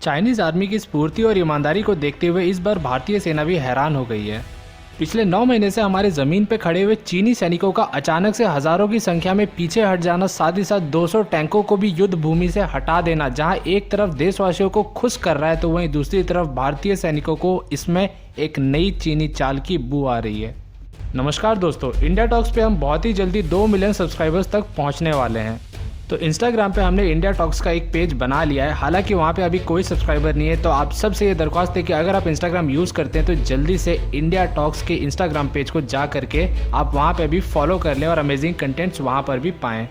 Chinese army की स्फूर्ति और ईमानदारी को देखते हुए इस बार भारतीय सेना भी हैरान हो गई है। पिछले 9 महीने से हमारे जमीन पर खड़े हुए चीनी सैनिकों का अचानक से हजारों की संख्या में पीछे हट जाना, साथ ही साथ 200 टैंकों को भी युद्ध भूमि से हटा देना, जहां एक तरफ देशवासियों को खुश कर रहा है तो वहीं दूसरी तरफ भारतीय सैनिकों को इसमें एक नई चीनी चाल की बू आ रही है। नमस्कार दोस्तों, इंडिया टॉक्स पे हम बहुत ही जल्दी 2 मिलियन सब्सक्राइबर्स तक पहुंचने वाले हैं। तो इंस्टाग्राम पे हमने इंडिया टॉक्स का एक पेज बना लिया है। हालांकि वहाँ पे अभी कोई सब्सक्राइबर नहीं है, तो आप सबसे ये दरख्वास्त है कि अगर आप इंस्टाग्राम यूज़ करते हैं तो जल्दी से इंडिया टॉक्स के इंस्टाग्राम पेज को जा करके आप वहाँ पे भी फॉलो कर लें और अमेजिंग कंटेंट्स वहाँ पर भी पाएँ।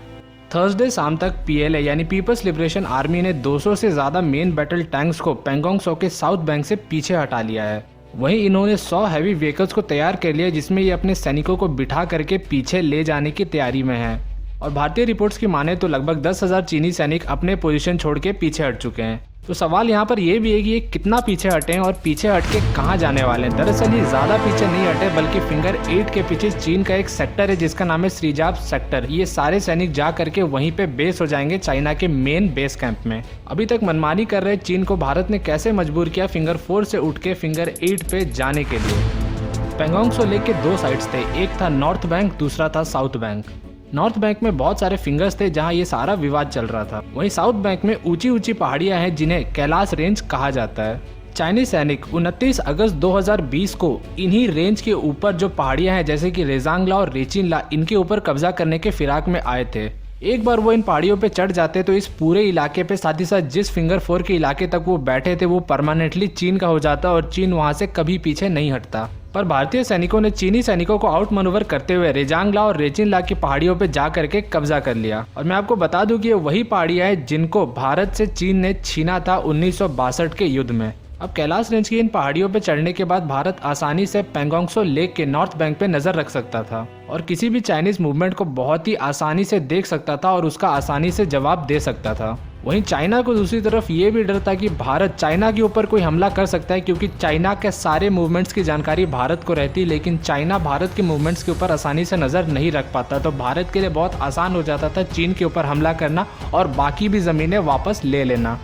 थर्सडे शाम तक PLA यानी पीपल्स लिबरेशन आर्मी ने 200 से ज़्यादा मेन बैटल टैंक्स को पेंगोंग त्सो के साउथ बैंक से पीछे हटा लिया है। वहीं इन्होंने 100 हैवी व्हीकल्स को तैयार कर लिया, जिसमें ये अपने सैनिकों को बिठा करके पीछे ले जाने की तैयारी में है। और भारतीय रिपोर्ट्स की माने तो लगभग 10,000 चीनी सैनिक अपने पोजीशन छोड़ के पीछे हट चुके हैं। तो सवाल यहाँ पर यह भी है कि ये कितना पीछे हटे हैं और पीछे हट के कहाँ जाने वाले हैं। दरअसल ये ज़्यादा पीछे नहीं हटे, बल्कि फिंगर 8 के पीछे चीन का एक सेक्टर है जिसका नाम है श्रीजाप सेक्टर। ये सारे सैनिक जा करके वहीं पे बेस हो जाएंगे चाइना के मेन बेस कैंप में। अभी तक मनमानी कर रहे चीन को भारत ने कैसे मजबूर किया फिंगर 4 से उठ के फिंगर 8 पे जाने के लिए। पेंगोंग त्सो लेक के 2 साइड्स थे, एक था नॉर्थ बैंक, दूसरा था साउथ बैंक। नॉर्थ बैंक में बहुत सारे फिंगर्स थे जहां ये सारा विवाद चल रहा था। वहीं साउथ बैंक में ऊंची ऊंची पहाड़ियां हैं जिन्हें कैलाश रेंज कहा जाता है। चाइनीज सैनिक 29 अगस्त 2020 को इन्हीं रेंज के ऊपर जो पहाड़ियां हैं जैसे कि रेजांगला और रेचिनला, इनके ऊपर कब्जा करने के फिराक में आए थे। एक बार वो इन पहाड़ियों पे चढ़ जाते तो इस पूरे इलाके पे, साथ ही साथ जिस फिंगर 4 के इलाके तक वो बैठे थे, वो परमानेंटली चीन का हो जाता और चीन वहां से कभी पीछे नहीं हटता। पर भारतीय सैनिकों ने चीनी सैनिकों को आउट मनूवर करते हुए रेजांगला और रेचिनला की पहाड़ियों पे जा करके कब्जा कर लिया। और मैं आपको बता दूं कि ये वही पहाड़ियां हैं जिनको भारत से चीन ने छीना था 1962 के युद्ध में। अब कैलाश रेंज की इन पहाड़ियों पे चढ़ने के बाद भारत आसानी से पेंगोंग त्सो लेक के नॉर्थ बैंक पे नजर रख सकता था और किसी भी चाइनीज मूवमेंट को बहुत ही आसानी से देख सकता था और उसका आसानी से जवाब दे सकता था। वहीं चाइना को दूसरी तरफ ये भी डर था कि भारत चाइना के ऊपर कोई हमला कर सकता है, क्योंकि चाइना के सारे मूवमेंट्स की जानकारी भारत को रहती, लेकिन चाइना भारत के मूवमेंट्स के ऊपर आसानी से नज़र नहीं रख पाता। तो भारत के लिए बहुत आसान हो जाता था चीन के ऊपर हमला करना और बाकी भी ज़मीनें वापस ले लेना।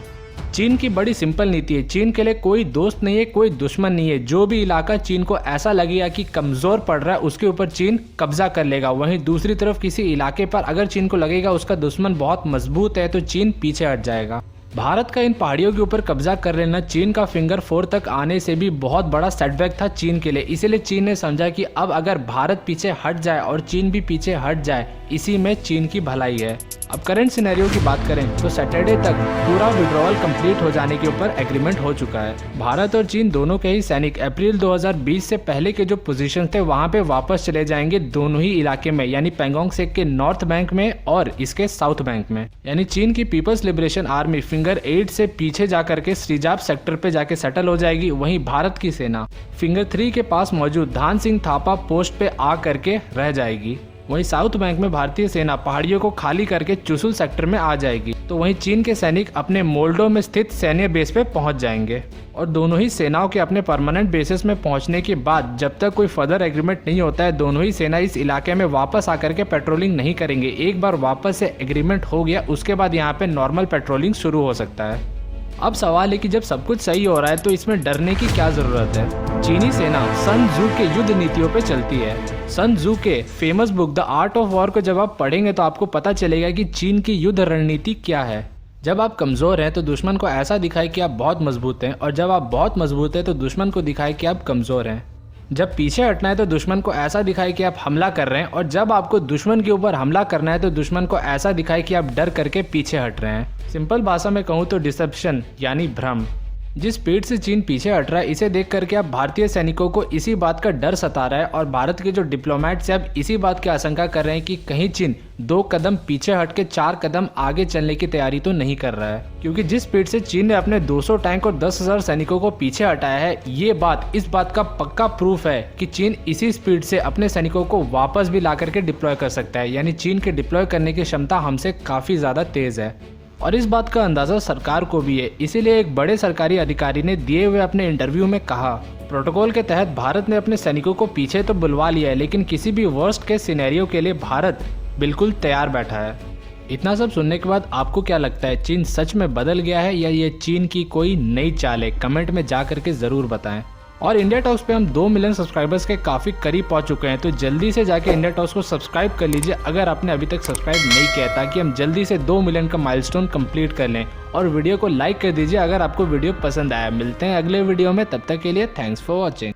चीन की बड़ी सिंपल नीति है, चीन के लिए कोई दोस्त नहीं है, कोई दुश्मन नहीं है। जो भी इलाका चीन को ऐसा लगेगा कि कमज़ोर पड़ रहा है उसके ऊपर चीन कब्जा कर लेगा। वहीं दूसरी तरफ किसी इलाके पर अगर चीन को लगेगा उसका दुश्मन बहुत मजबूत है तो चीन पीछे हट जाएगा। भारत का इन पहाड़ियों के ऊपर कब्जा कर लेना चीन का फिंगर 4 तक आने से भी बहुत बड़ा सेटबैक था चीन के लिए। इसीलिए चीन ने समझा कि अब अगर भारत पीछे हट जाए और चीन भी पीछे हट जाए, इसी में चीन की भलाई है। अब करंट सिनेरियो की बात करें तो सैटरडे तक पूरा विड्रॉवल कंप्लीट हो जाने के ऊपर एग्रीमेंट हो चुका है। भारत और चीन दोनों के ही सैनिक अप्रैल 2020 से पहले के जो पोजीशन थे वहां पे वापस चले जाएंगे दोनों ही इलाके में, यानी पेंगोंग त्सो के नॉर्थ बैंक में और इसके साउथ बैंक में। यानी चीन की पीपल्स लिबरेशन आर्मी फिंगर 8 से पीछे जाकर के श्रीजाप सेक्टर पे जाके सेटल हो जाएगी। वहीं भारत की सेना फिंगर 3 के पास मौजूद धान सिंह थापा पोस्ट पे आ करके रह जाएगी। वहीं साउथ बैंक में भारतीय सेना पहाड़ियों को खाली करके चुशुल सेक्टर में आ जाएगी। तो वहीं चीन के सैनिक अपने मोल्डो में स्थित सैन्य बेस पे पहुंच जाएंगे। और दोनों ही सेनाओं के अपने परमानेंट बेसिस में पहुंचने के बाद जब तक कोई फर्दर एग्रीमेंट नहीं होता है, दोनों ही सेना इस इलाके में वापस आकर के पेट्रोलिंग नहीं करेंगे। एक बार वापस से एग्रीमेंट हो गया उसके बाद यहाँ पे नॉर्मल पेट्रोलिंग शुरू हो सकता है। अब सवाल है कि जब सब कुछ सही हो रहा है तो इसमें डरने की क्या जरूरत है। चीनी सेना सन त्सू के युद्ध नीतियों पे चलती है। सन त्सू के famous book the art of war को जब आप पढ़ेंगे तो आपको पता चलेगा कि चीन की युद्ध रणनीति क्या है। जब आप कमजोर हैं तो दुश्मन को ऐसा दिखाए कि आप बहुत मजबूत हैं, और जब आप बहुत मजबूत हैं तो दुश्मन को दिखाए कि आप कमजोर हैं। जब पीछे हटना है तो दुश्मन को ऐसा दिखाए कि आप हमला कर रहे हैं, और जब आपको दुश्मन के ऊपर हमला करना है तो दुश्मन को ऐसा दिखाए कि आप डर करके पीछे हट रहे हैं। सिंपल भाषा में कहूँ तो डिसेप्शन यानी भ्रम। जिस स्पीड से चीन पीछे हट रहा है इसे देख करके अब भारतीय सैनिकों को इसी बात का डर सता रहा है, और भारत के जो डिप्लोमेट्स अब इसी बात की आशंका कर रहे हैं कि कहीं चीन 2 कदम पीछे हट के 4 कदम आगे चलने की तैयारी तो नहीं कर रहा है। क्योंकि जिस स्पीड से चीन ने अपने 200 टैंक और 10,000 सैनिकों को पीछे हटाया है, ये बात इस बात का पक्का प्रूफ है कि चीन इसी स्पीड से अपने सैनिकों को वापस भी ला करके डिप्लॉय कर सकता है। यानी चीन के डिप्लॉय करने की क्षमता हमसे काफ़ी ज़्यादा तेज़ है। और इस बात का अंदाज़ा सरकार को भी है। इसीलिए एक बड़े सरकारी अधिकारी ने दिए हुए अपने इंटरव्यू में कहा, प्रोटोकॉल के तहत भारत ने अपने सैनिकों को पीछे तो बुलवा लिया है, लेकिन किसी भी वर्स्ट के सिनेरियो के लिए भारत बिल्कुल तैयार बैठा है। इतना सब सुनने के बाद आपको क्या लगता है, चीन सच में बदल गया है या ये चीन की कोई नई चाल है? कमेंट में जा करके ज़रूर बताएं। और इंडिया टॉक्स पे हम 2 मिलियन सब्सक्राइबर्स के काफ़ी करीब पहुंच चुके हैं, तो जल्दी से जाके इंडिया टॉक्स को सब्सक्राइब कर लीजिए अगर आपने अभी तक सब्सक्राइब नहीं किया, ताकि हम जल्दी से 2 मिलियन का माइलस्टोन कंप्लीट कर लें। और वीडियो को लाइक कर दीजिए अगर आपको वीडियो पसंद आया। मिलते हैं अगले वीडियो में, तब तक के लिए थैंक्स फॉर वॉचिंग।